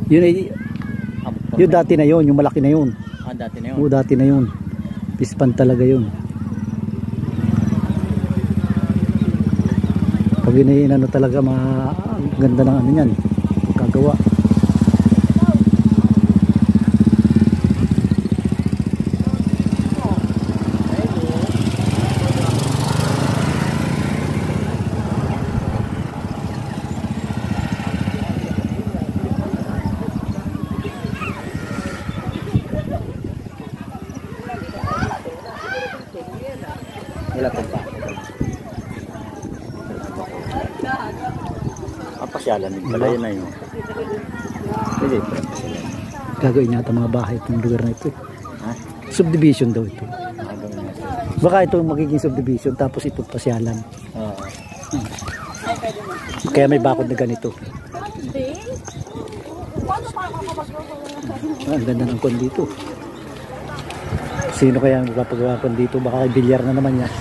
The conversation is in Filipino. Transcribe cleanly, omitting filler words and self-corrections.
Yun ay, yung dati na yun, yung malaki na yun. Ah, dati na yun? Oo, dati na yun. Pispan talaga yun. Pag ano talaga, ganda ng ano yan, kagawa. Wala pa ba? Pasyalan din pala yun na yun. Pwede pa. Gagawin yata mga bahay itong lugar na ito. Ha? Subdivision daw ito. Baka ito magiging subdivision tapos ito pasyalan. Kaya may bakod na ganito. Ang ganda ng kon dito. Sino kaya ang magpapagawa kon dito? Baka bilyar na naman yan.